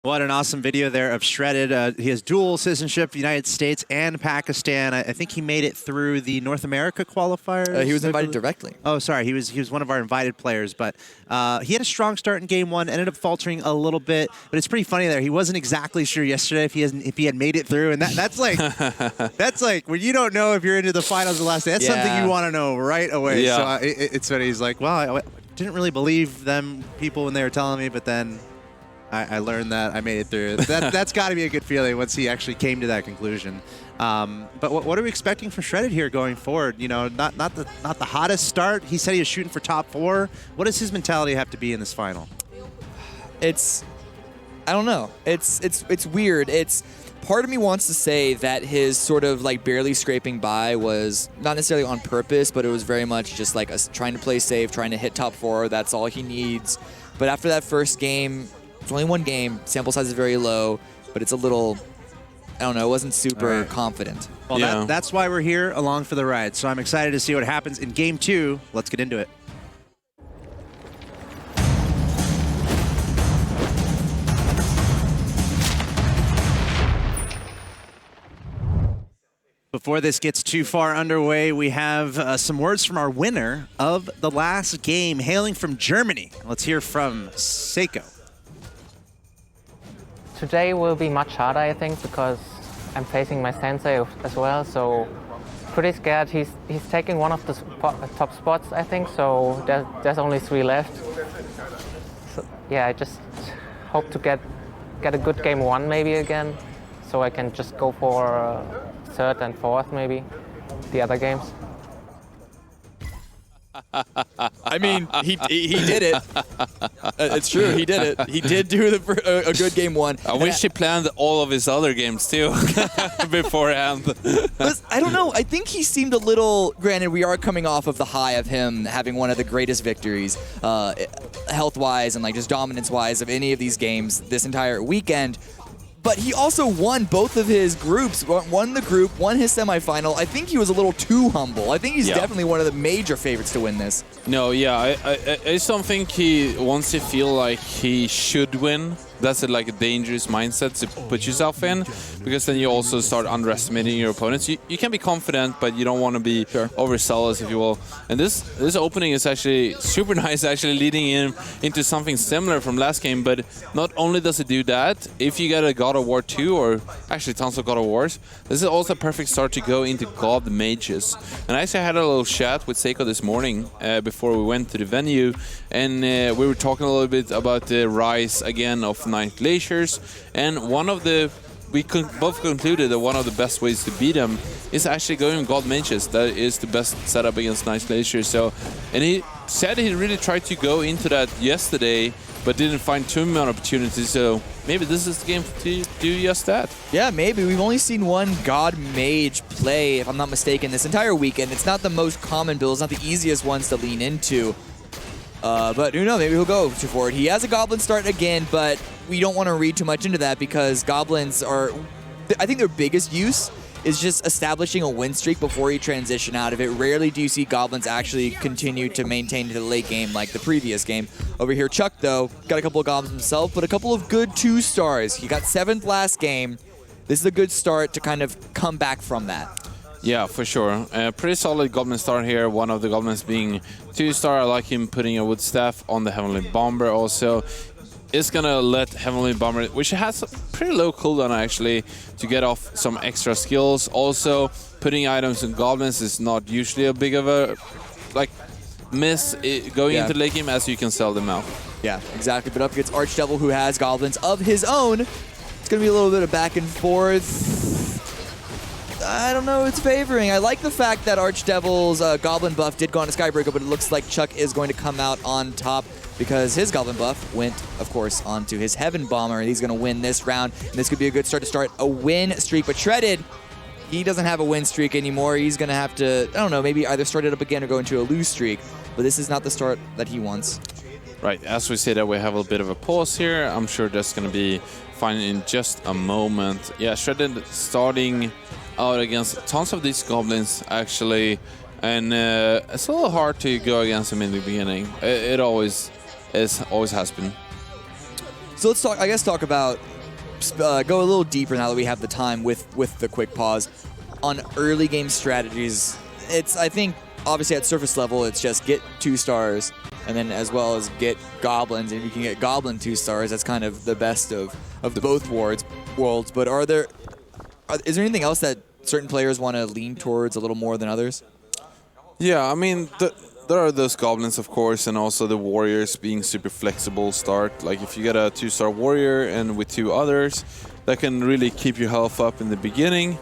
What an awesome video there of Shredded. He has dual citizenship, United States and Pakistan. I think he made it through the North America qualifiers. He was invited directly. Oh, sorry. He was one of our invited players, but he had a strong start in game one, ended up faltering a little bit, but it's pretty funny there. He wasn't exactly sure yesterday if he had made it through, and that's like that's like when you don't know if you're into the finals the last day. That's something you want to know right away. Yeah. So it's funny. He's like, well, I didn't really believe them people when they were telling me, but then I learned that I made it through. That's got to be a good feeling once he actually came to that conclusion. But what are we expecting from Shredded here going forward? You know, not the hottest start. He said he was shooting for top 4. What does his mentality have to be in this final? I don't know. It's weird. Part of me wants to say that his sort of like barely scraping by was not necessarily on purpose, but it was very much just like us trying to play safe, trying to hit top 4. That's all he needs. But after that first game, it's only one game. Sample size is very low, but it's a little, I don't know, it wasn't super confident. Well, that's why we're here along for the ride. So I'm excited to see what happens in game 2. Let's get into it. Before this gets too far underway, we have some words from our winner of the last game, hailing from Germany. Let's hear from Seiko. Today will be much harder, I think, because I'm facing my sensei as well, so pretty scared. He's taking one of the top spots, I think, so there's only 3 left. So, yeah, I just hope to get a good game 1 maybe again, so I can just go for 3rd and 4th maybe, the other games. I mean, he did it. It's true, he did it. He did do a good game 1. I wish he planned all of his other games too beforehand. I don't know. I think he seemed a little. Granted, we are coming off of the high of him having one of the greatest victories, health-wise and like just dominance-wise of any of these games this entire weekend. But he also won both of his groups, won the group, won his semifinal. I think he was a little too humble. I think he's definitely one of the major favorites to win this. No, I just don't think he wants to feel like he should win. That's like a dangerous mindset to put yourself in, because then you also start underestimating your opponents. You can be confident, but you don't want to be overzealous, if you will. And this opening is actually super nice, actually leading into something similar from last game. But not only does it do that, if you get a God of War 2, or actually tons of God of Wars, this is also a perfect start to go into God Mages. And I actually had a little chat with Seiko this morning before we went to the venue, and we were talking a little bit about the rise again of Night Glaciers, and we both concluded that one of the best ways to beat them is actually going God Mages. That is the best setup against Night Glaciers. So, and he said he really tried to go into that yesterday, but didn't find too many opportunities. So maybe this is the game to do just that. Yeah, maybe. We've only seen one God Mage play, if I'm not mistaken, this entire weekend. It's not the most common build. It's not the easiest ones to lean into. But who knows, maybe he'll go forward. He has a Goblin start again, but we don't want to read too much into that because Goblins are, I think their biggest use is just establishing a win streak before you transition out of it. Rarely do you see Goblins actually continue to maintain to the late game like the previous game. Over here, Chuck, though, got a couple of Goblins himself, but a couple of good 2-stars. He got 7th last game. This is a good start to kind of come back from that. Yeah, for sure. Pretty solid Goblin start here. One of the Goblins being 2-star. I like him putting a Wood Staff on the Heavenly Bomber also. Is going to let Heavenly Bomber, which has a pretty low cooldown actually, to get off some extra skills. Also, putting items in Goblins is not usually a big of a miss going into late game, as you can sell them out. Yeah, exactly. But up against Archdevil, who has Goblins of his own. It's going to be a little bit of back and forth. I don't know, it's favoring. I like the fact that Archdevil's Goblin buff did go on to Skybreaker, but it looks like Chuck is going to come out on top because his Goblin buff went, of course, onto his Heaven Bomber, and he's going to win this round. And this could be a good start to start a win streak. But Shredded, he doesn't have a win streak anymore. He's going to have to, I don't know, maybe either start it up again or go into a lose streak. But this is not the start that he wants. Right, as we say that, we have a bit of a pause here. I'm sure that's going to be fine in just a moment. Yeah, Shredded starting out against tons of these Goblins, actually. And it's a little hard to go against them in the beginning. It always has been. So let's talk. I guess talk about go a little deeper now that we have the time with the quick pause on early game strategies. I think obviously at surface level it's just get 2 stars and then as well as get goblins. And if you can get goblin 2 stars, that's kind of the best of both worlds. But is there anything else that certain players want to lean towards a little more than others? Yeah, I mean, there are those goblins, of course, and also the warriors being super flexible start. Like if you get a 2-star warrior and with 2 others, that can really keep your health up in the beginning.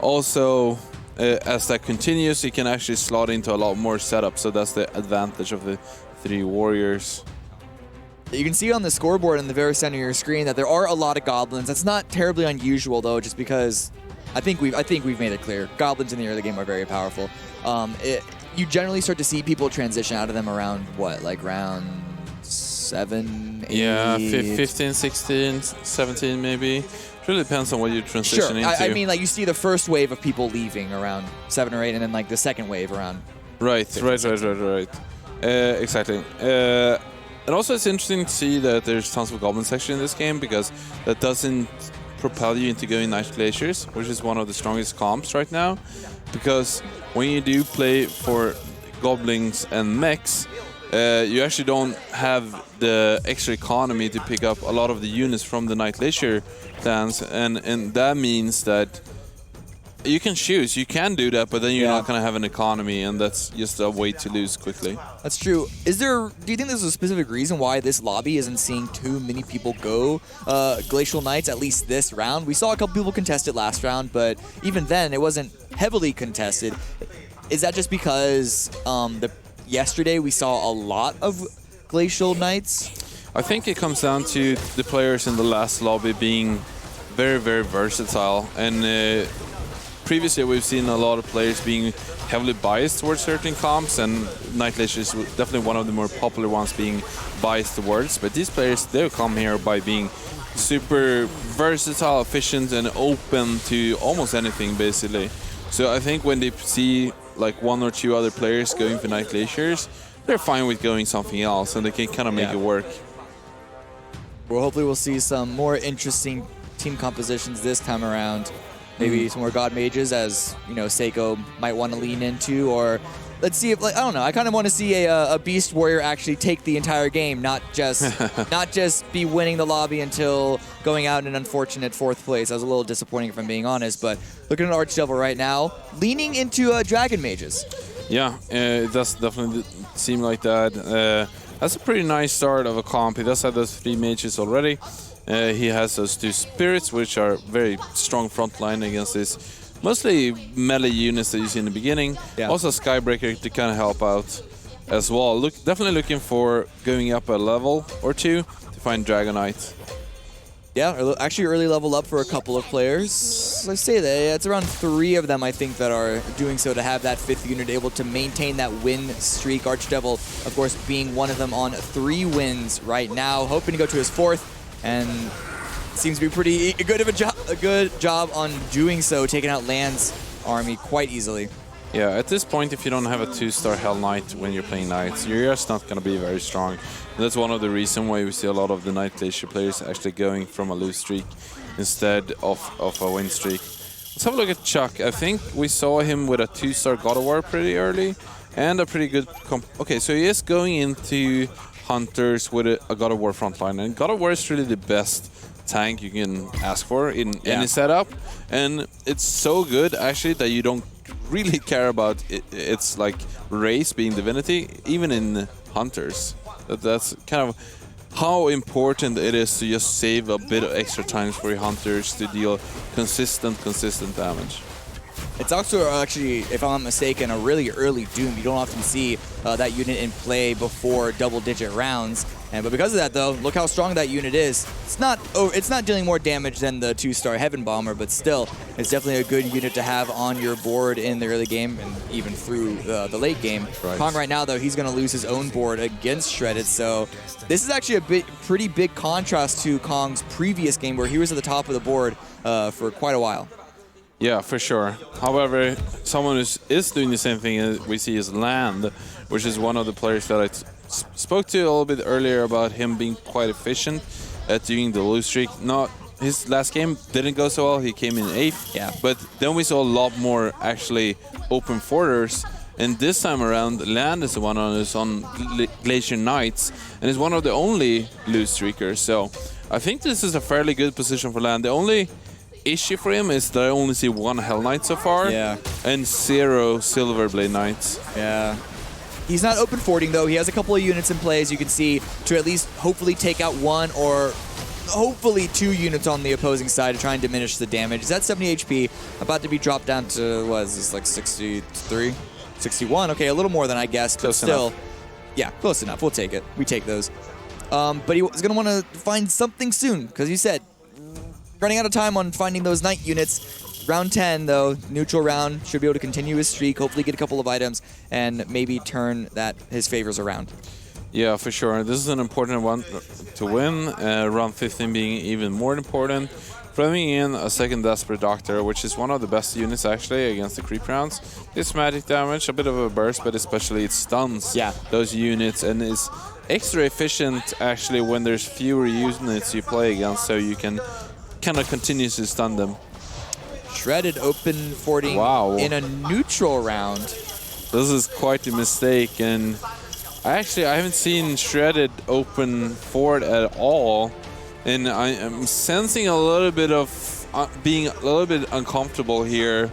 Also, as that continues, you can actually slot into a lot more setup. So that's the advantage of the 3 warriors. You can see on the scoreboard in the very center of your screen that there are a lot of goblins. That's not terribly unusual though, just because I think we've made it clear. Goblins in the early game are very powerful. You generally start to see people transition out of them around what, like round 7, 8? Yeah, 15, 16, 17 maybe. It really depends on what you transition into. I mean, like you see the first wave of people leaving around 7 or 8, and then like the second wave around. Right. Exactly. And also it's interesting to see that there's tons of goblins actually in this game, because that doesn't propel you into going Night Glaciers, which is one of the strongest comps right now. Because when you do play for goblins and mechs, you actually don't have the extra economy to pick up a lot of the units from the Night Glacier clans, and that means that you can choose. You can do that, but then you're not going to have an economy, and that's just a way to lose quickly. That's true. Do you think there's a specific reason why this lobby isn't seeing too many people go Glacial Knights, at least this round? We saw a couple people contest it last round, but even then, it wasn't heavily contested. Is that just because yesterday we saw a lot of Glacial Knights? I think it comes down to the players in the last lobby being very, very versatile, and previously we've seen a lot of players being heavily biased towards certain comps, and Night Glacier is definitely one of the more popular ones being biased towards. But these players, they'll come here by being super versatile, efficient, and open to almost anything, basically. So I think when they see like 1 or 2 other players going for Night Glaciers, they're fine with going something else, and they can kind of make it work. Well, hopefully we'll see some more interesting team compositions this time around. Maybe some more God Mages, as you know, Seiko might want to lean into, or let's see if, like, I don't know. I kind of want to see a Beast Warrior actually take the entire game, not just be winning the lobby until going out in an unfortunate 4th place. That was a little disappointing, if I'm being honest. But looking at Archdevil right now, leaning into Dragon Mages. Yeah, it does definitely seem like that. That's a pretty nice start of a comp. He does have those 3 mages already. He has those 2 spirits, which are very strong frontline against this mostly melee units that you see in the beginning. Yeah. Also Skybreaker to kind of help out as well. Definitely looking for going up a level or 2 to find Dragonite. Yeah, actually early level up for a couple of players. Let's say that it's around 3 of them, I think, that are doing so to have that 5th unit able to maintain that win streak. Archdevil, of course, being one of them on 3 wins right now, hoping to go to his 4th. And seems to be pretty a good job on doing so, taking out Land's army quite easily. Yeah, at this point, if you don't have a 2-star Hell Knight when you're playing Knights, you're just not going to be very strong. And that's one of the reasons why we see a lot of the Night Glacier players actually going from a lose streak instead of a win streak. Let's have a look at Chuck. I think we saw him with a 2-star God of War pretty early, and a pretty good okay, so he is going into Hunters with a God of War frontline, and God of War is really the best tank you can ask for in any setup, and it's so good actually that you don't really care about its like race being divinity, even in Hunters. That's kind of how important it is to just save a bit of extra time for your Hunters to deal consistent damage. It's also actually, if I'm not mistaken, a really early Doom. You don't often see that unit in play before double-digit rounds. But because of that, though, look how strong that unit is. It's not dealing more damage than the 2-star Heaven Bomber, but still, it's definitely a good unit to have on your board in the early game and even through the late game. Right. Kong right now, though, he's going to lose his own board against Shredded, so this is actually a pretty big contrast to Kong's previous game where he was at the top of the board for quite a while. Yeah, for sure. However, someone who is doing the same thing we see is Land, which is one of the players that I spoke to a little bit earlier about him being quite efficient at doing the lose streak. Not his last game didn't go so well. He came in 8th. Yeah. But then we saw a lot more actually open forwarders. And this time around, Land is the one on Glacier Knights, and is one of the only lose streakers. So I think this is a fairly good position for Land. The only issue for him is that I only see 1 Hell Knight so far, and 0 Silverblade Knights. Yeah. He's not open forwarding though. He has a couple of units in play, as you can see, to at least hopefully take out 1 or hopefully 2 units on the opposing side to try and diminish the damage. He's at 70 HP, about to be dropped down to, what is this, like 63? 61, okay, a little more than I guessed, but still. Enough. Yeah, close enough. We'll take it. We take those. But he's going to want to find something soon, because you said, running out of time on finding those knight units. Round 10, though, neutral round, should be able to continue his streak, hopefully get a couple of items, and maybe turn his favors around. Yeah, for sure. This is an important one to win, round 15 being even more important. Bringing in a second Desperate Doctor, which is one of the best units actually against the creep rounds. It's magic damage, a bit of a burst, but especially it stuns those units and is extra efficient actually when there's fewer units you play against, so you can kind of continuously stun them. Shredded open forwarding in a neutral round. This is quite a mistake, and I haven't seen Shredded open forward at all. And I am sensing a little bit of being a little bit uncomfortable here,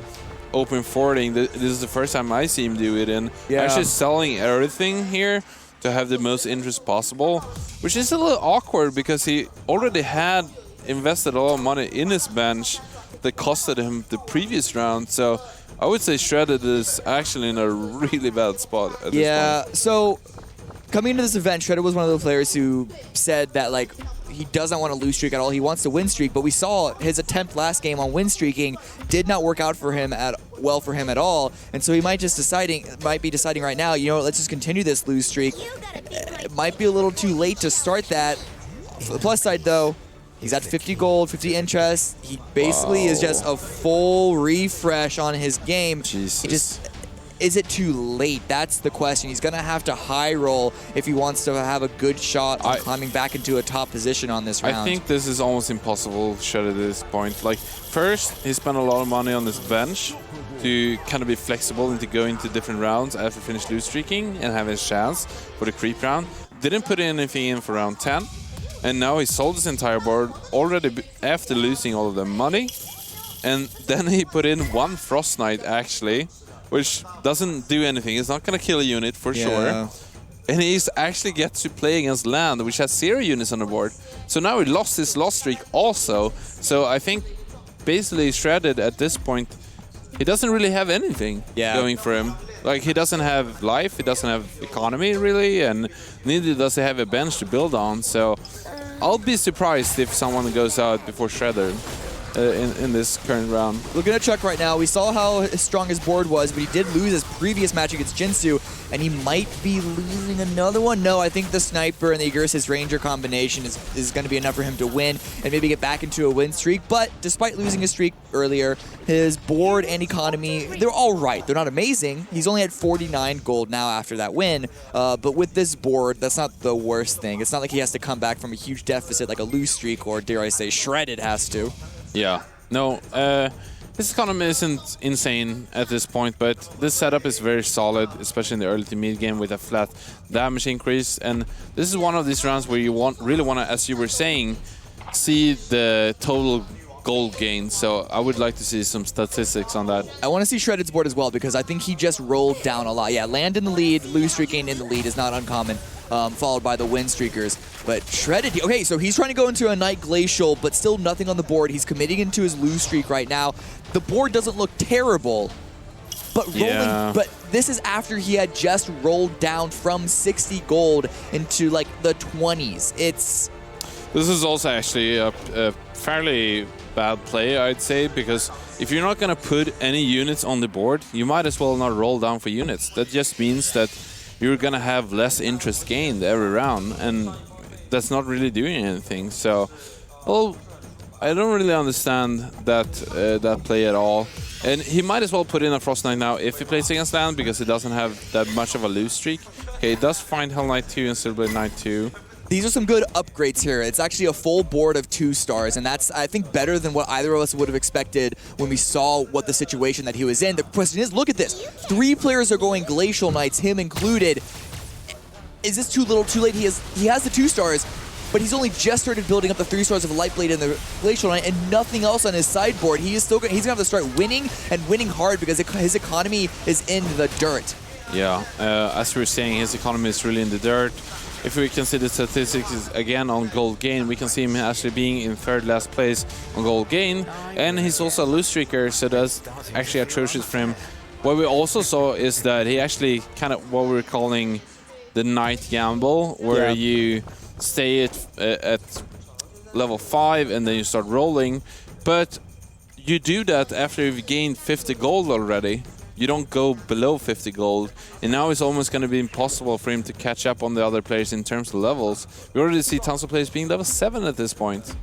open forwarding. This is the first time I see him do it, and actually selling everything here to have the most interest possible, which is a little awkward because he already had invested a lot of money in his bench that costed him the previous round. So I would say Shredded is actually in a really bad spot at this point. So coming into this event, Shredded was one of the players who said that, like, he doesn't want to lose streak at all. He wants to win streak, but we saw his attempt last game on win streaking did not work out for him at all. And so he might be deciding right now, you know, let's just continue this lose streak. It might be a little too late to start that. For the plus side though, he's at 50 gold, 50 interest. He basically is just a full refresh on his game. Jesus. Is it too late? That's the question. He's going to have to high roll if he wants to have a good shot on climbing back into a top position on this round. I think this is almost impossible to shut at this point. Like, first, he spent a lot of money on this bench to kind of be flexible and to go into different rounds after finish lose streaking and have his chance for the creep round. Didn't put anything in for round 10. And now he sold his entire board already after losing all of the money. And then he put in 1 Frost Knight, actually, which doesn't do anything. It's not going to kill a unit for sure. And he actually gets to play against Land, which has 0 units on the board. So now he lost his loss streak also. So I think basically Shredded at this point, he doesn't really have anything going for him. Like, he doesn't have life, he doesn't have economy really, and neither does he have a bench to build on. So I'll be surprised if someone goes out before Shredder. In this current round. Looking at Chuck right now, we saw how strong his board was, but he did lose his previous match against Jinsu, and he might be losing another one. No, I think the Sniper and the Igursis Ranger combination is going to be enough for him to win and maybe get back into a win streak. But despite losing his streak earlier, his board and economy, they're all right. They're not amazing. He's only at 49 gold now after that win, but with this board, that's not the worst thing. It's not like he has to come back from a huge deficit like a lose streak, or dare I say Shredded has to. Yeah, no, his economy isn't insane at this point, but this setup is very solid, especially in the early to mid game with a flat damage increase. And this is one of these rounds where you really want to, as you were saying, see the total gold gain. So I would like to see some statistics on that. I want to see Shredded's board as well, because I think he just rolled down a lot. Yeah, Land in the lead, lose streaking in the lead is not uncommon, followed by the win streakers. But Shredded, okay, so he's trying to go into a Night Glacial, but still nothing on the board. He's committing into his lose streak right now. The board doesn't look terrible, but rolling. But this is after he had just rolled down from 60 gold into like the 20s. This is also actually a fairly bad play, I'd say, because if you're not going to put any units on the board, you might as well not roll down for units. That just means that you're going to have less interest gained every round, and that's not really doing anything. So, well, I don't really understand that play at all. And he might as well put in a Frost Knight now if he plays against Land, because he doesn't have that much of a lose streak. Okay, he does find Hell Knight 2 and Silverblade Knight 2. These are some good upgrades here. It's actually a full board of 2 stars, and that's, I think, better than what either of us would have expected when we saw what the situation that he was in. The question is, look at this. 3 players are going Glacial Knights, him included. Is this too little, too late? He has the 2 stars, but he's only just started building up the 3 stars of Light Blade and the Glacial Knight and nothing else on his sideboard. He's going to have to start winning and winning hard because his economy is in the dirt. Yeah, as we were saying, his economy is really in the dirt. If we consider statistics again on gold gain, we can see him actually being in 3rd last place on gold gain. And he's also a loose streaker, so that's actually atrocious for him. What we also saw is that he actually kind of what we're calling the night gamble, where you stay at level 5 and then you start rolling. But you do that after you've gained 50 gold already. You don't go below 50 gold, and now it's almost going to be impossible for him to catch up on the other players in terms of levels. We already see tons of players being level 7 at this point.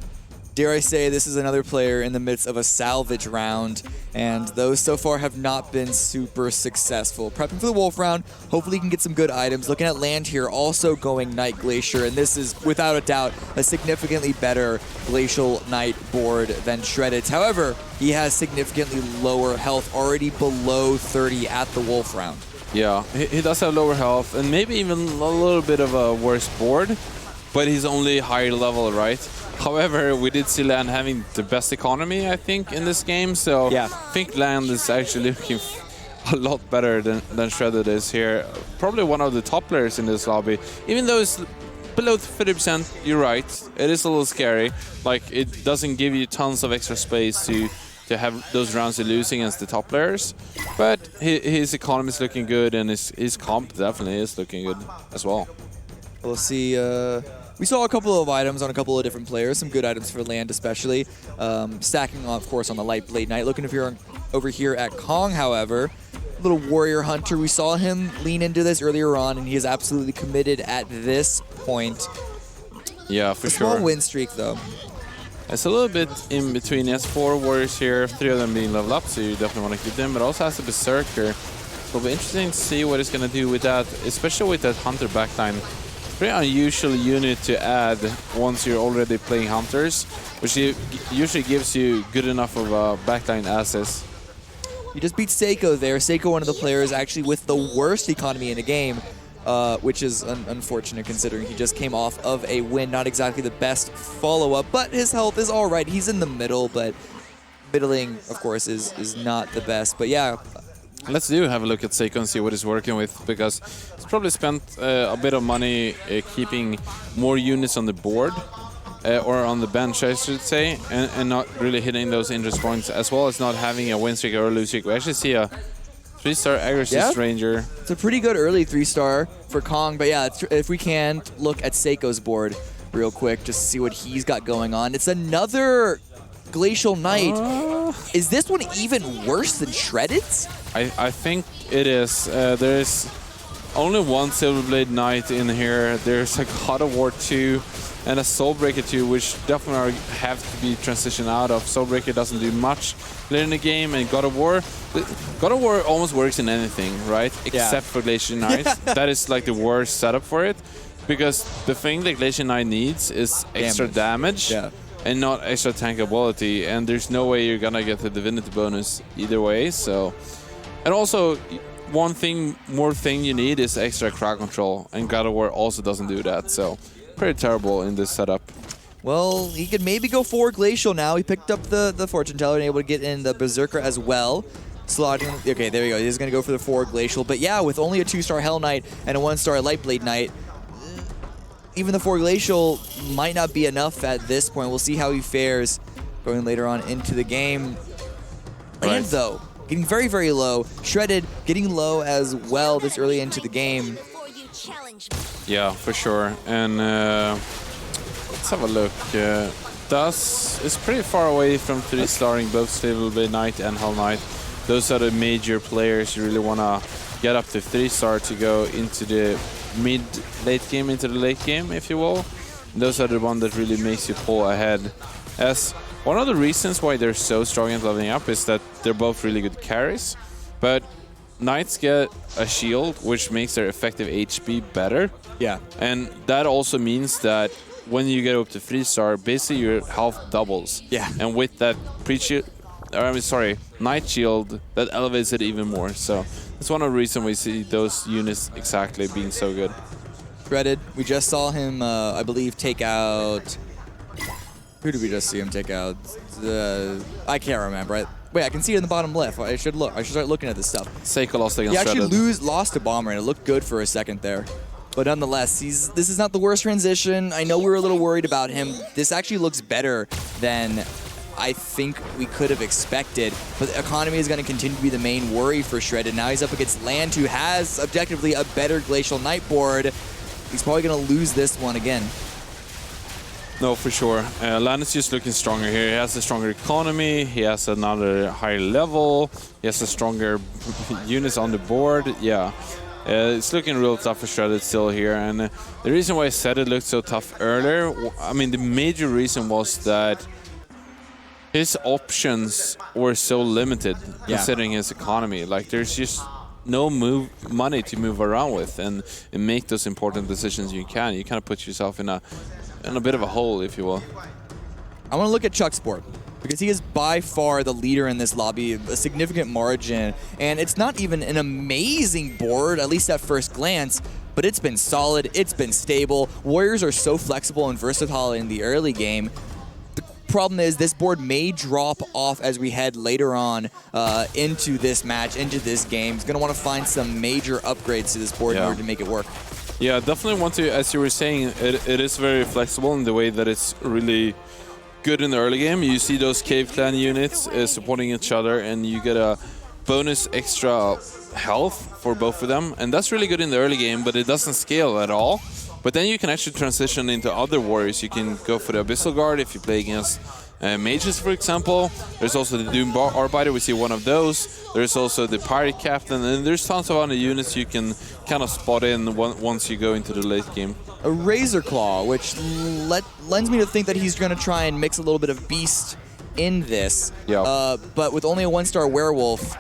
Dare I say, this is another player in the midst of a salvage round, and those so far have not been super successful. Prepping for the Wolf round, hopefully he can get some good items. Looking at land here, also going Night Glacier, and this is, without a doubt, a significantly better Glacial Knight board than Shredded's. However, he has significantly lower health, already below 30 at the Wolf round. Yeah, he does have lower health, and maybe even a little bit of a worse board, but he's only higher level, right? However, we did see Land having the best economy, I think, in this game. So I think Land is actually looking a lot better than Shredded is here. Probably one of the top players in this lobby. Even though it's below 30%, you're right. It is a little scary. Like, it doesn't give you tons of extra space to have those rounds you lose against the top players. But his economy is looking good, and his comp definitely is looking good as well. We'll see. We saw a couple of items on a couple of different players, some good items for Land especially. Stacking, of course, on the Light Blade Knight. Looking over here at Kong, however, little Warrior Hunter. We saw him lean into this earlier on, and he is absolutely committed at this point. Yeah, for sure. Small win streak, though. It's a little bit in between. He has 4 warriors here, 3 of them being leveled up, so you definitely want to keep them, but also has a Berserker. So it'll be interesting to see what he's going to do with that, especially with that Hunter backline. Pretty unusual unit to add once you're already playing Hunters, which usually gives you good enough of backline assets. You just beat Seiko there. Seiko, one of the players actually with the worst economy in the game, which is unfortunate considering he just came off of a win. Not exactly the best follow-up, but his health is all right. He's in the middle, but middling, of course, is not the best. But yeah. Let's have a look at Seiko and see what he's working with, because he's probably spent a bit of money keeping more units on the board, or on the bench, I should say, and not really hitting those interest points, as well as not having a win streak or a lose streak. We actually see a 3-star Aggressive Ranger. It's a pretty good early 3-star for Kong, but yeah, if we can look at Seiko's board real quick, just to see what he's got going on. It's another Glacial Knight. Is this one even worse than Shredded's? I think it is. There's only one Silverblade Knight in here. There's a God of War 2 and a Soulbreaker 2, which definitely have to be transitioned out of. Soulbreaker doesn't do much later in the game, and God of War almost works in anything, right? Except for Glacier Knight. That is like the worst setup for it, because the thing that Glacier Knight needs is extra damage. And not extra tankability, and there's no way you're gonna get the Divinity bonus either way. So, and also one more thing you need is extra crowd control, and God of War also doesn't do that. So, pretty terrible in this setup. Well, he could maybe go for Glacial now. He picked up the Fortune Teller and able to get in the Berserker as well. Slotting. Okay, there we go. He's gonna go for the 4 Glacial, but yeah, with only a 2-star Hell Knight and a 1-star Light Blade Knight, even the 4 Glacial might not be enough at this point. We'll see how he fares going later on into the game. Land, though, getting very, very low. Shredded getting low as well this early into the game. Yeah, for sure. And let's have a look. Das is pretty far away from 3-starring both Silverblade Knight and Hell Knight. Those are the major players you really want to get up to 3-star to go into the mid-late game, into the late game, if you will. Those are the ones that really makes you pull ahead. As one of the reasons why they're so strong at leveling up is that they're both really good carries, but Knights get a shield, which makes their effective HP better. Yeah. And that also means that when you get up to 3-star, basically your health doubles. Yeah. And with that Knight Shield, that elevates it even more. So that's one of the reasons we see those units exactly being so good. Shredded, we just saw him, I believe, take out... Who did we just see him take out? I can't remember. Wait, I can see it in the bottom left. I should look. I should start looking at this stuff. Seiko lost against He actually Shredded. lost to Bomber, and it looked good for a second there. But nonetheless, this is not the worst transition. I know we were a little worried about him. This actually looks better than I think we could have expected. But the economy is going to continue to be the main worry for Shredded. Now he's up against Land, who has objectively a better Glacial Knight board. He's probably going to lose this one again. No, for sure. Land is just looking stronger here. He has a stronger economy. He has another higher level. He has a stronger units on the board. Yeah. It's looking real tough for Shredded still here. And the reason why I said it looked so tough earlier, I mean, the major reason was that his options were so limited considering his economy. Like, there's just no money to move around with and make those important decisions you can. You kind of put yourself in a bit of a hole, if you will. I want to look at Chuck's board because he is by far the leader in this lobby, a significant margin. And it's not even an amazing board, at least at first glance, but it's been solid, it's been stable. Warriors are so flexible and versatile in the early game. The problem is this board may drop off as we head later on into this match, into this game. He's going to want to find some major upgrades to this board in order to make it work. Yeah, definitely want to, as you were saying, it is very flexible in the way that it's really good in the early game. You see those Cave Clan units supporting each other, and you get a bonus extra health for both of them. And that's really good in the early game, but it doesn't scale at all. But then you can actually transition into other warriors. You can go for the Abyssal Guard if you play against mages, for example. There's also the Doom Arbiter, we see one of those. There's also the Pirate Captain, and there's tons of other units you can kind of spot in once you go into the late game. A Razor Claw, which lends me to think that he's going to try and mix a little bit of Beast in this. Yeah. But with only a 1-star Werewolf,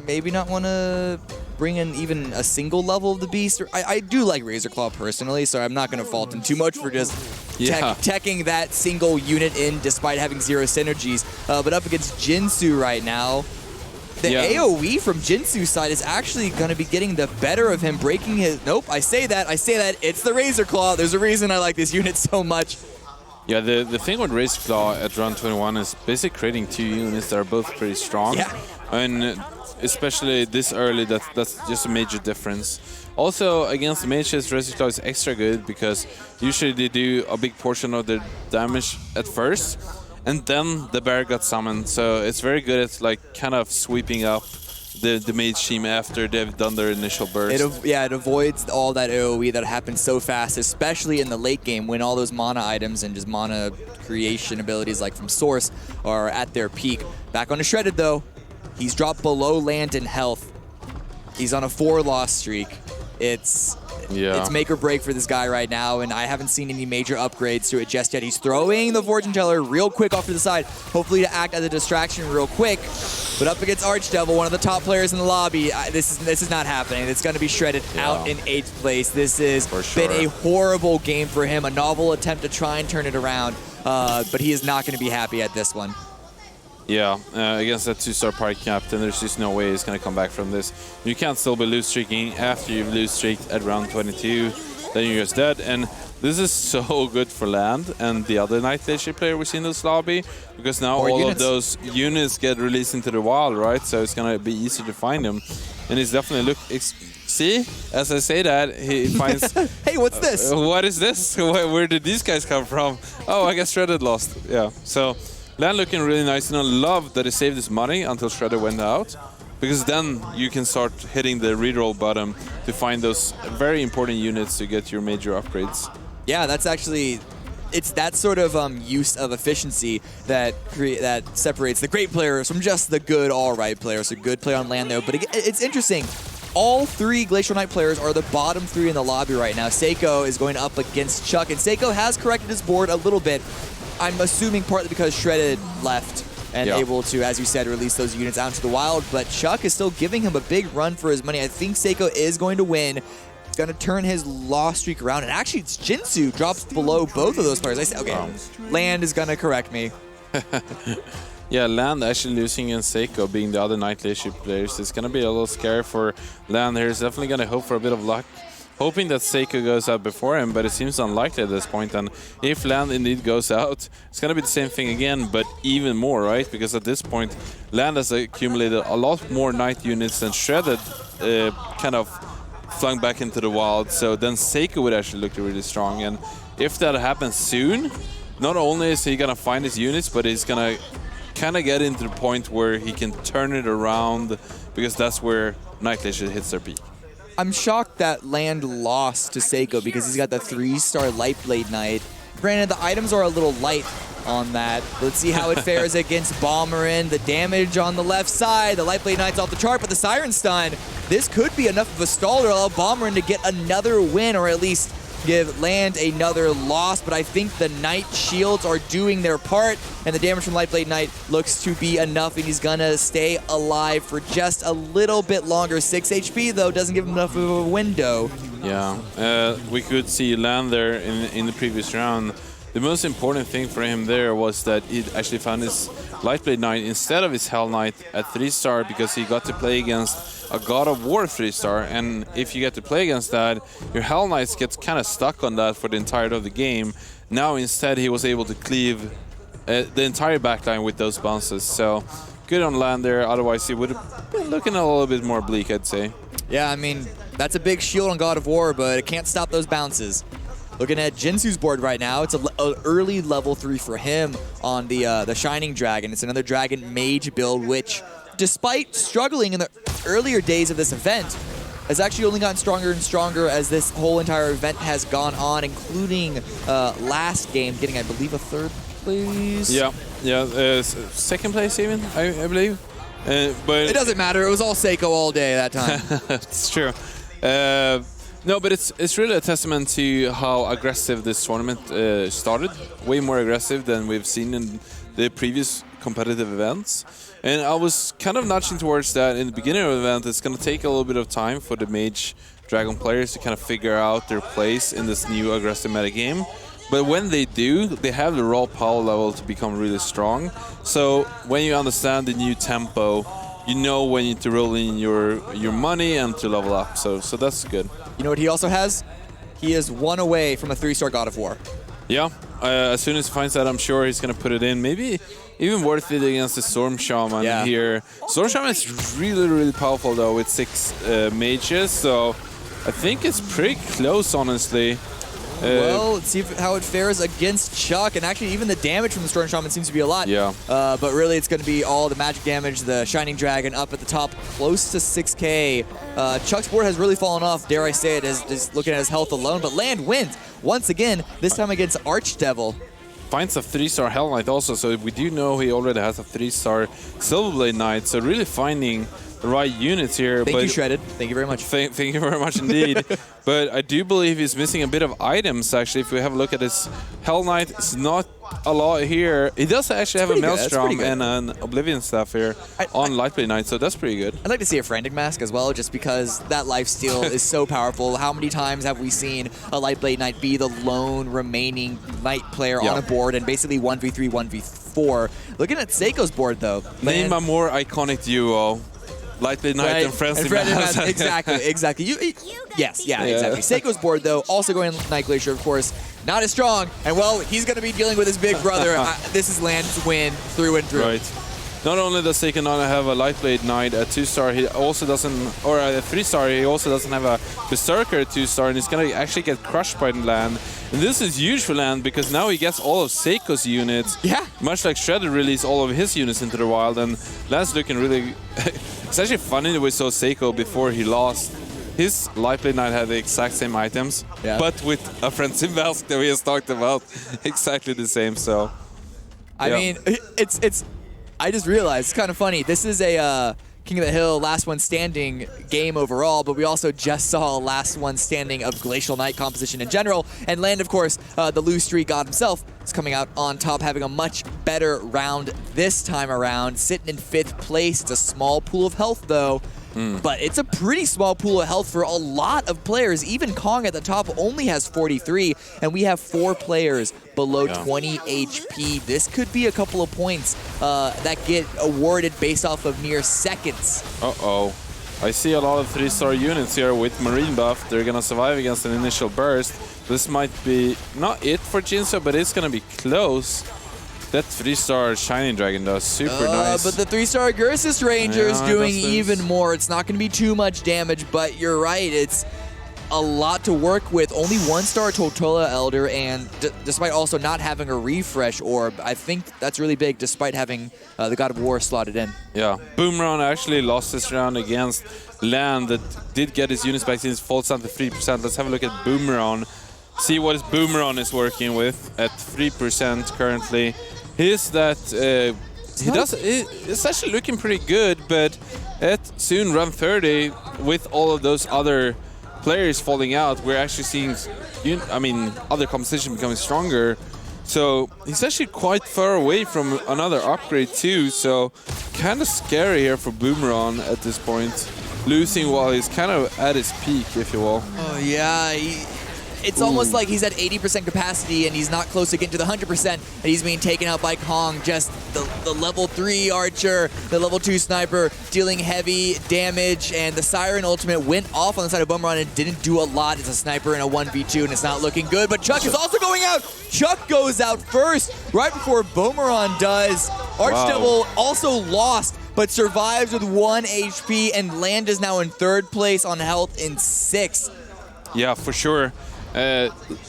maybe not want to bring in even a single level of the Beast. I do like Razor Claw personally, so I'm not going to fault him too much for just teching that single unit in despite having 0 synergies. But up against Jinsu right now, the AoE from Jinsu's side is actually going to be getting the better of him, breaking his... Nope, I say that. It's the Razor Claw. There's a reason I like this unit so much. Yeah, the thing with Razor Claw at round 21 is basically creating 2 units that are both pretty strong. Yeah. And especially this early, that's just a major difference. Also, against mages, Razor Claw is extra good because usually they do a big portion of their damage at first, and then the bear got summoned. So it's very good at like kind of sweeping up the mage team after they've done their initial burst. It avoids all that AoE that happens so fast, especially in the late game when all those mana items and just mana creation abilities like from Source are at their peak. Back on a Shredded though. He's dropped below Land in health. He's on a 4-loss streak. It's make or break for this guy right now, and I haven't seen any major upgrades to it just yet. He's throwing the Fortune Teller real quick off to the side, hopefully to act as a distraction real quick. But up against Archdevil, one of the top players in the lobby, this is not happening. It's going to be Shredded out in 8th place. This has been a horrible game for him, a novel attempt to try and turn it around, but he is not going to be happy at this one. Yeah, against that 2-star Pirate Captain, there's just no way he's going to come back from this. You can't still be lose streaking after you've lose streaked at round 22, then you're just dead. And this is so good for Land and the other Night Glacier player we see in this lobby, because now all of those units get released into the wild, right? So it's going to be easier to find them. And he's definitely see, as I say that, he finds... Hey, what's this? What is this? Where did these guys come from? Oh, I guess Shredded lost. Yeah, so... Land looking really nice, and I love that he saved his money until Shredder went out, because then you can start hitting the reroll button to find those very important units to get your major upgrades. Yeah, that's actually... It's that sort of use of efficiency that separates the great players from just the good, all-right players. So good play on Land there, but it's interesting. All 3 Glacial Knight players are the bottom 3 in the lobby right now. Seiko is going up against Chuck, and Seiko has corrected his board a little bit. I'm assuming partly because Shredded left. and able to, as you said, release those units out into the wild. But Chuck is still giving him a big run for his money. I think Seiko is going to win. It's going to turn his loss streak around. And actually, it's Jinsu drops below both of those players. I said, okay, Land is going to correct me. Yeah, Land actually losing against Seiko, being the other Knight Glacier players. It's going to be a little scary for Land here. He's definitely going to hope for a bit of luck, hoping that Seiko goes out before him, but it seems unlikely at this point. And if Land indeed goes out, it's going to be the same thing again, but even more, right? Because at this point, Land has accumulated a lot more Knight units than Shredded kind of flung back into the wild. So then Seiko would actually look really strong. And if that happens soon, not only is he going to find his units, but he's going to kind of get into the point where he can turn it around, because that's where Knight Glacier hits their peak. I'm shocked that Land lost to Seiko because he's got the 3-star Lightblade Knight. Granted, the items are a little light on that. Let's see how it fares against Bomberin. The damage on the left side, the Lightblade Knight's off the chart, but the Siren Stun, this could be enough of a stall to allow Bomberin to get another win, or at least give Land another loss. But I think the Knight shields are doing their part, and the damage from Lightblade Knight looks to be enough, and he's gonna stay alive for just a little bit longer. 6 HP though doesn't give him enough of a window. Yeah, we could see Land there in the previous round. The most important thing for him there was that he actually found his Lightblade Knight instead of his Hell Knight at 3-star, because he got to play against a God of War 3-star, and if you get to play against that, your Hell Knights gets kind of stuck on that for the entirety of the game. Now instead he was able to cleave the entire backline with those bounces, so good on Land there. Otherwise he would have been looking a little bit more bleak, I'd say. Yeah, I mean, that's a big shield on God of War, but it can't stop those bounces. Looking at Jinsu's board right now, it's an early level 3 for him on the Shining Dragon. It's another Dragon Mage build, which, despite struggling in the earlier days of this event, has actually only gotten stronger and stronger as this whole entire event has gone on, including last game getting, I believe, a 3rd place. Yeah, second place even, I believe. But it doesn't matter. It was all Seiko all day that time. It's true. No, but it's really a testament to how aggressive this tournament started. Way more aggressive than we've seen in the previous competitive events. And I was kind of nudging towards that in the beginning of the event. It's going to take a little bit of time for the Mage Dragon players to kind of figure out their place in this new aggressive metagame. But when they do, they have the raw power level to become really strong. So when you understand the new tempo, you know when you need to roll in your money and to level up. So that's good. You know what he also has? He is 1 away from a 3-star God of War. Yeah, as soon as he finds that, I'm sure he's going to put it in. Maybe even worth it against the Storm Shaman here. Storm Shaman is really, really powerful, though, with 6 mages. So I think it's pretty close, honestly. Well, let's see how it fares against Chuck. And actually, even the damage from the Storm Shaman seems to be a lot. Yeah. But really, it's going to be all the magic damage. The Shining Dragon up at the top, close to 6K. Chuck's board has really fallen off, dare I say it, is looking at his health alone. But Land wins once again, this time against Archdevil. Finds a 3-star Hell Knight also, so we do know he already has a 3-star Silverblade Knight. So really finding the right units here. Thank you, Shredded. Thank you very much. Thank you very much indeed. But I do believe he's missing a bit of items, actually. If we have a look at his Hell Knight, it's not a lot here. He does actually have a Maelstrom and an Oblivion Staff here on Lightblade Knight, so that's pretty good. I'd like to see a Frantic Mask as well, just because that lifesteal is so powerful. How many times have we seen a Lightblade Knight be the lone remaining Knight player on a board and basically 1v3, 1v4? Looking at Seiko's board, though. Name a more iconic duo. Lightblade Knight and Frenzy Mask. Exactly. Yes, exactly. Seiko's board, though, also going Knight Glacier, of course, not as strong. And, well, he's going to be dealing with his big brother. This is Land's win through and through. Right. Not only does Seiko not have a Lightblade Knight at 2-star, he also doesn't, or a 3-star, he also doesn't have a Berserker at 2-star, and he's going to actually get crushed by the Land. And this is huge for Land because now he gets all of Seiko's units. Yeah. Much like Shredder released all of his units into the wild, and Land's looking really... It's actually funny that we saw Seiko before he lost. His Lightblade Knight had the exact same items, but with a Frenzy Mask that we just talked about. Exactly the same, so... I mean, it's... I just realized, it's kind of funny. This is a King of the Hill last one standing game overall, but we also just saw a last one standing of Glacial Knight composition in general. And Land, of course, the lose streak god himself, is coming out on top, having a much better round this time around, sitting in 5th place. It's a small pool of health, though. But it's a pretty small pool of health for a lot of players. Even Kong at the top only has 43, and we have 4 players below 20 HP. This could be a couple of points that get awarded based off of mere seconds. Uh-oh. I see a lot of 3-star units here with Marine buff. They're gonna survive against an initial burst. This might be not it for Jinso, but it's gonna be close. That 3-star Shining Dragon does super nice. But the 3-star Gursus Ranger is doing that's even more. It's not going to be too much damage, but you're right. It's a lot to work with. Only 1-star Tortola Elder, and despite also not having a refresh orb, I think that's really big, despite having the God of War slotted in. Yeah, Boomerang actually lost this round against Land that did get his units back since falls down to 3%. Let's have a look at Boomerang. See what his Boomerang is working with at 3% currently. Is that it's actually looking pretty good, but at soon run 30 with all of those other players falling out, we're actually seeing other competition becoming stronger. So he's actually quite far away from another upgrade too, so kind of scary here for Boomerang at this point, losing while he's kind of at his peak, if you will. Oh yeah, it's almost like he's at 80% capacity and he's not close to getting to the 100%, and he's being taken out by Kong. Just the level 3 archer, the level 2 sniper, dealing heavy damage, and the Siren ultimate went off on the side of Boomerang and didn't do a lot. It's a sniper in a 1v2, and it's not looking good, but Chuck is also going out. Chuck goes out first, right before Boomerang does. Archdevil also lost, but survives with 1 HP, and Land is now in 3rd place on health in 6. Yeah, for sure.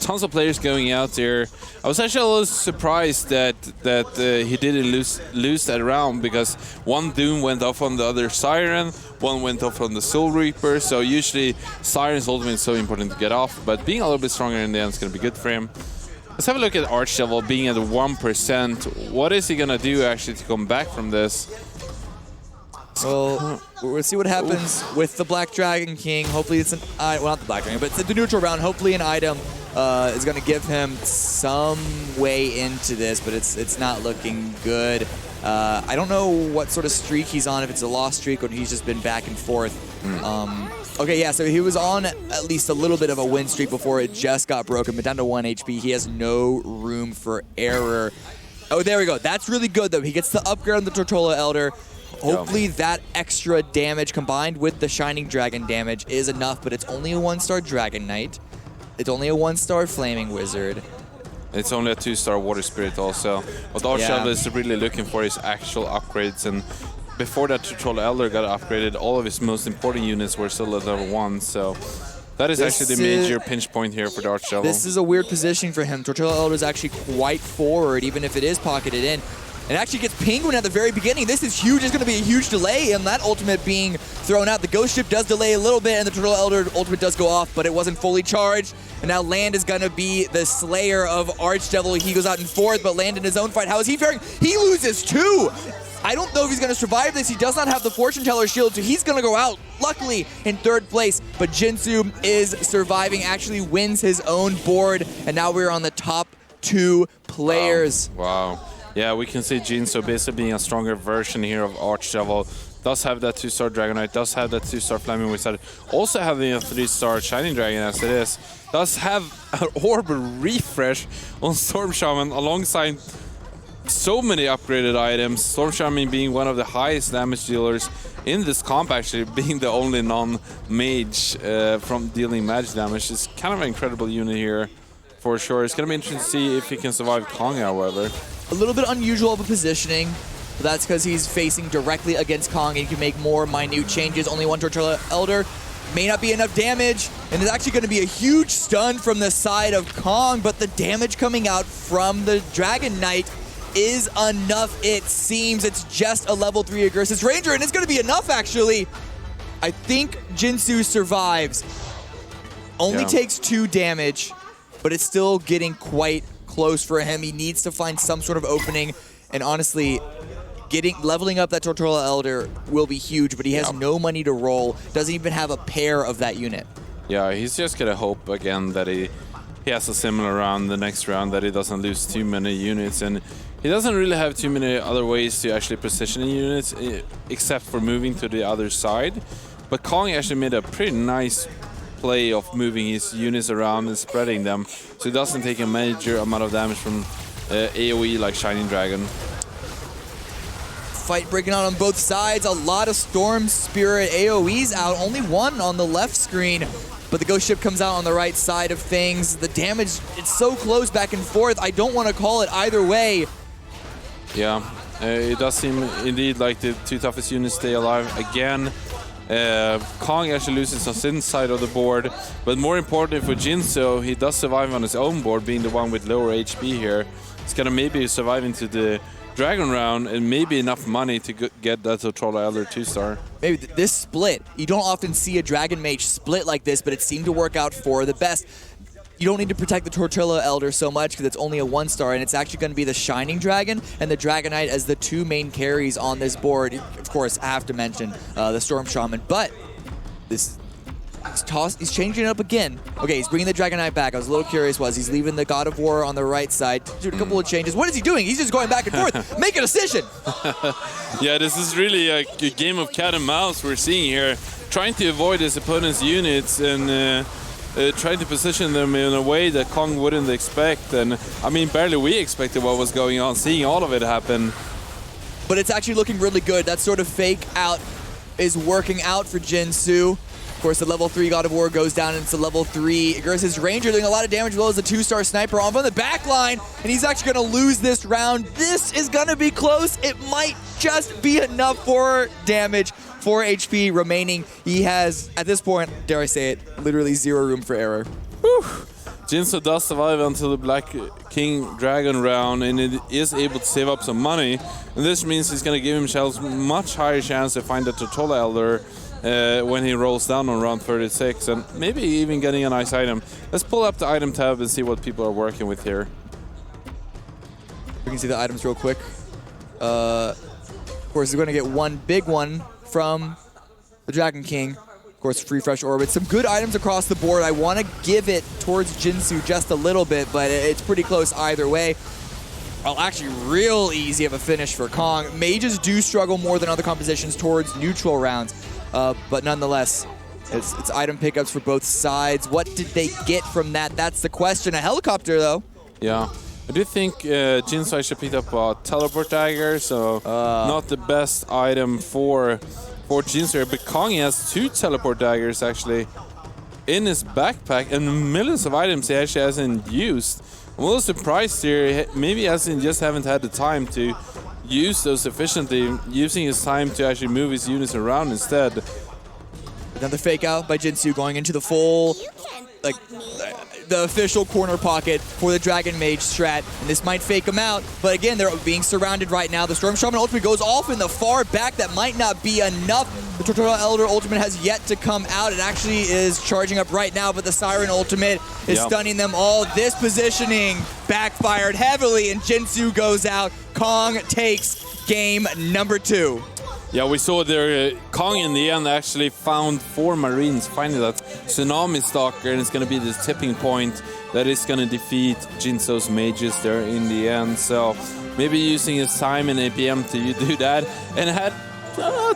Tons of players going out there. I was actually a little surprised that he didn't lose that round, because one Doom went off on the other Siren, one went off on the Soul Reaper, so usually Siren's ultimate is so important to get off, but being a little bit stronger in the end is going to be good for him. Let's have a look at Archdevil being at 1%. What is he going to do actually to come back from this? Well, we'll see what happens with the Black Dragon King. Hopefully it's an well, not the Black Dragon, but it's the neutral round. Hopefully an item is going to give him some way into this, but it's not looking good. I don't know what sort of streak he's on, if it's a lost streak or he's just been back and forth. Okay, yeah, so he was on at least a little bit of a win streak before it just got broken, but down to 1 HP. He has no room for error. Oh, there we go. That's really good, though. He gets the upgrade on the Tortola Elder. Hopefully that extra damage combined with the Shining Dragon damage is enough, but it's only a 1-star Dragon Knight. It's only a 1-star Flaming Wizard. It's only a 2-star Water Spirit also. What Archdevil is really looking for is actual upgrades, and before that Tortola Elder got upgraded, all of his most important units were still at level 1, so that is actually the major pinch point here for the Archdevil. This is a weird position for him. Tortola Elder is actually quite forward, even if it is pocketed in. It actually gets Penguin at the very beginning. This is huge. It's going to be a huge delay, and that ultimate being thrown out. The Ghost Ship does delay a little bit, and the Tortola Elder ultimate does go off, but it wasn't fully charged. And now Land is going to be the slayer of Archdevil. He goes out in 4th, but Land in his own fight. How is he faring? He loses 2! I don't know if he's going to survive this. He does not have the Fortune Teller shield, so he's going to go out, luckily, in 3rd place. But Jinsu is surviving, actually wins his own board, and now we're on the top 2 players. Wow. Yeah, we can see Jinso basically being a stronger version here of Archdevil. Does have that 2-star Dragon Knight, does have that 2-star Flaming Wizard, also having a 3-star Shining Dragon as it is. Does have an Orb refresh on Storm Shaman alongside so many upgraded items. Storm Shaman being one of the highest damage dealers in this comp, actually being the only non-mage from dealing mage damage. It's kind of an incredible unit here for sure. It's going to be interesting to see if he can survive Kong, however. A little bit unusual of a positioning, but that's because he's facing directly against Kong and he can make more minute changes. Only 1 Tortola Elder. May not be enough damage, and it's actually going to be a huge stun from the side of Kong, but the damage coming out from the Dragon Knight is enough, it seems. It's just a level 3 Agursus Ranger, and it's going to be enough, actually. I think Jinsu survives. Only takes 2 damage, but it's still getting quite close for him. He needs to find some sort of opening, and honestly, leveling up that Tortola Elder will be huge, but he has no money to roll, doesn't even have a pair of that unit. Yeah, he's just gonna hope again that he he has a similar round the next round, that he doesn't lose too many units, and he doesn't really have too many other ways to actually position units except for moving to the other side. But Kong actually made a pretty nice play of moving his units around and spreading them, so he doesn't take a major amount of damage from AoE like Shining Dragon. Fight breaking out on both sides. A lot of Storm Spirit AoEs out. Only one on the left screen, but the Ghost Ship comes out on the right side of things. The damage, it's so close back and forth. I don't want to call it either way. Yeah, it does seem indeed like the two toughest units stay alive again. Kong actually loses on his side of the board, but more importantly for Jinso, he does survive on his own board, being the one with lower HP here. He's gonna maybe survive into the Dragon round and maybe enough money to get that Tortola Elder 2-star. Maybe this split, you don't often see a Dragon Mage split like this, but it seemed to work out for the best. You don't need to protect the Tortola Elder so much because it's only a 1-star, and it's actually going to be the Shining Dragon and the Dragon Knight as the two main carries on this board. Of course, I have to mention the Storm Shaman, but this he's changing it up again. Okay, he's bringing the Dragon Knight back. I was a little curious, he's leaving the God of War on the right side, doing a couple of changes. What is he doing? He's just going back and forth. Make a decision. Yeah, this is really a game of cat and mouse we're seeing here, trying to avoid his opponent's units and trying to position them in a way that Kong wouldn't expect. And I mean, barely we expected what was going on, seeing all of it happen. But it's actually looking really good. That sort of fake out is working out for Jinsu. Of course, the level 3 God of War goes down into level 3. His Ranger doing a lot of damage, as well as a 2-star Sniper on from the back line, and he's actually going to lose this round. This is going to be close. It might just be enough for damage. 4 HP remaining. He has, at this point, dare I say it, literally 0 room for error. Whew. Jinso does survive until the Black King Dragon round, and it is able to save up some money. And this means he's going to give himself much higher chance to find the Tortola Elder when he rolls down on round 36, and maybe even getting a nice item. Let's pull up the item tab and see what people are working with here. We can see the items real quick. Of course, he's going to get one big one from the Dragon King. Of course, free fresh orbit. Some good items across the board. I want to give it towards Jinsu just a little bit, but it's pretty close either way. Well, actually, real easy of a finish for Kong. Mages do struggle more than other compositions towards neutral rounds, but nonetheless, it's item pickups for both sides. What did they get from that? That's the question. A helicopter, though. Yeah. I do think Jinso actually picked up a teleport dagger, so not the best item for Jinso. But Kong has 2 teleport daggers actually in his backpack, and millions of items he actually hasn't used. I'm a little surprised here. Maybe he just haven't had the time to use those efficiently, using his time to actually move his units around instead. Another fake out by Jinsu going into the full, like, the official corner pocket for the Dragon Mage strat, and this might fake him out, but again, they're being surrounded right now. The Storm Shaman ultimate goes off in the far back. That might not be enough. The Tortola Elder ultimate has yet to come out. It actually is charging up right now, but the Siren ultimate is stunning them all. This positioning backfired heavily, and Jinsu goes out. Kong takes game number 2. Yeah, we saw there, Kong in the end actually found 4 Marines, finding that Tsunami Stalker, and it's going to be this tipping point that is going to defeat Jinso's mages there in the end. So maybe using his time in APM to do that, and had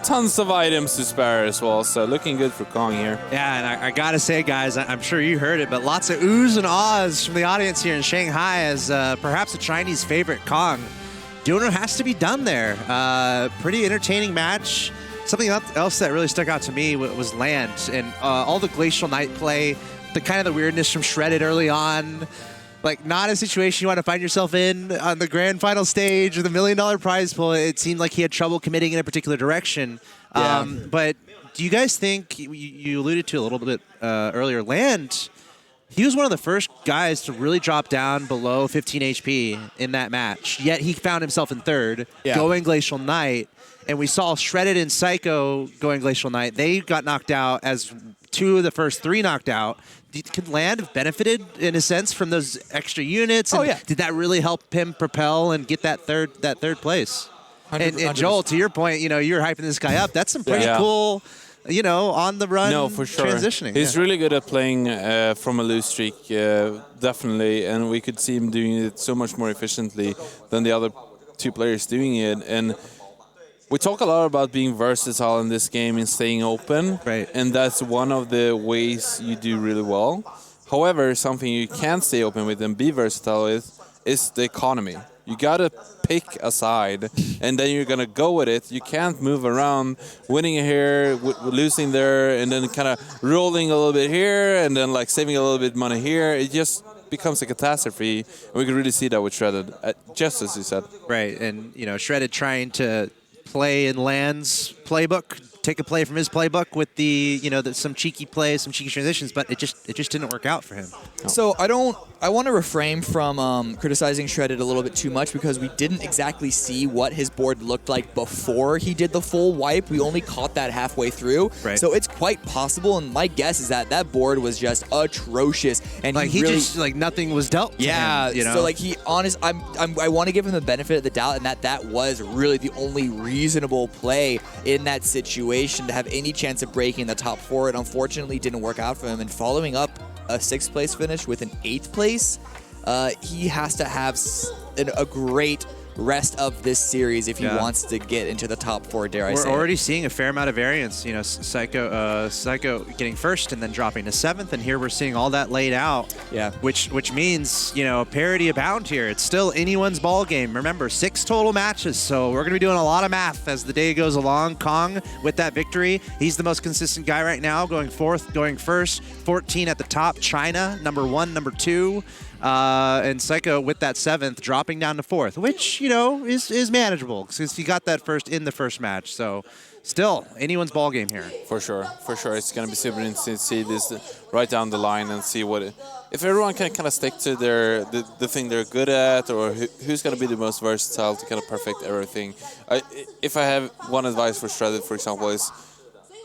tons of items to spare as well. So looking good for Kong here. Yeah, and I got to say, guys, I'm sure you heard it, but lots of oohs and ahs from the audience here in Shanghai as perhaps a Chinese favorite, Kong. Doing what has to be done there. Pretty entertaining match. Something else that really stuck out to me was land and all the Glacial Knight play, the kind of the weirdness from Shredded early on. Like, not a situation you want to find yourself in on the grand final stage with $1 million prize pool. It seemed like he had trouble committing in a particular direction. Yeah. But do you guys think, you alluded to a little bit earlier, land, he was one of the first guys to really drop down below 15 HP in that match, yet he found himself in third, going Glacial Knight, and we saw Shredded and Seiko going Glacial Knight. They got knocked out as 2 of the first 3 knocked out. Could Land have benefited, in a sense, from those extra units? And did that really help him propel and get that third place? And Joel, to your point, you were hyping this guy up. That's some pretty cool you know, on the run. No, for sure. Transitioning. He's yeah. really good at playing from a loose streak, definitely, and we could see him doing it so much more efficiently than the other two players doing it. And we talk a lot about being versatile in this game and staying open, Right. and that's one of the ways you do really well. However, something you can stay open with and be versatile with is the economy. You gotta pick a side, and then you're gonna go with it. You can't move around, winning here, losing there, and then kind of rolling a little bit here, and then like saving a little bit money here. It just becomes a catastrophe, and we can really see that with Shredded, just as you said. Right, and you know, Shredded trying to play in Land's playbook, take a play from his playbook with the, you know, some cheeky plays, some cheeky transitions, but it just didn't work out for him. So I want to refrain from criticizing Shredded a little bit too much because we didn't exactly see what his board looked like before he did the full wipe. We only caught that halfway through. Right. So it's quite possible, and my guess is that that board was just atrocious. And Like he really, just like nothing was dealt. To yeah, him, you know? so like I want to give him the benefit of the doubt, and that was really the only reasonable play in that situation to have any chance of breaking the top 4. It unfortunately didn't work out for him, and following up a 6th place finish with an 8th place, he has to have a great rest of this series if he wants to get into the top 4, dare I say. We're already seeing a fair amount of variance. You know, Seiko getting first and then dropping to 7th, and here we're seeing all that laid out. Yeah. Which means, you know, parity abound here. It's still anyone's ball game. Remember, 6 total matches, so we're going to be doing a lot of math as the day goes along. Kong with that victory. He's the most consistent guy right now, going 4th, going 1st, 14 at the top. China, number 1, number 2. And Seiko with that 7th, dropping down to 4th, which, you know, is manageable because he got that first in the first match. So still, anyone's ball game here. For sure. It's going to be super interesting to see this right down the line and see if everyone can kind of stick to the thing they're good at, or who's going to be the most versatile to kind of perfect everything. If I have one advice for Shredded, for example, is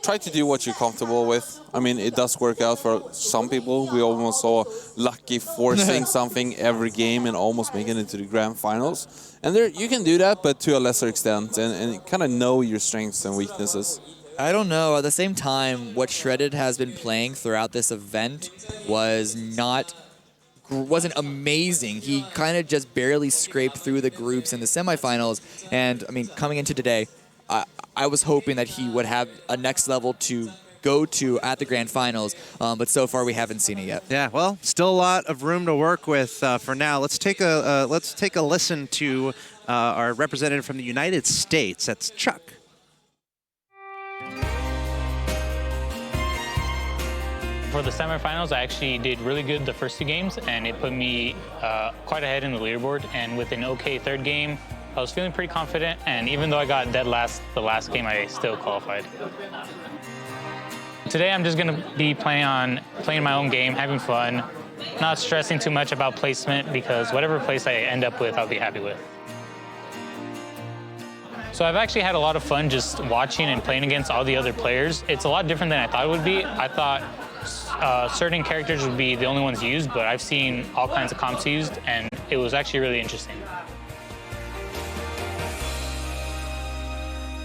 try to do what you're comfortable with. I mean, it does work out for some people. We almost saw Lucky forcing something every game and almost making it to the grand finals. And there, you can do that, but to a lesser extent, and kind of know your strengths and weaknesses. I don't know. At the same time, what Shredded has been playing throughout this event wasn't amazing. He kind of just barely scraped through the groups in the semifinals. And, I mean, coming into today, I was hoping that he would have a next level to go to at the grand finals, but so far we haven't seen it yet. Yeah, well, still a lot of room to work with for now. Let's take a listen to our representative from the United States. That's Chuck. For the semifinals, I actually did really good the first 2 games, and it put me quite ahead in the leaderboard. And with an okay 3rd game, I was feeling pretty confident, and even though I got dead last the last game, I still qualified. Today I'm just going to be playing my own game, having fun, not stressing too much about placement, because whatever place I end up with, I'll be happy with. So I've actually had a lot of fun just watching and playing against all the other players. It's a lot different than I thought it would be. I thought certain characters would be the only ones used, but I've seen all kinds of comps used, and it was actually really interesting.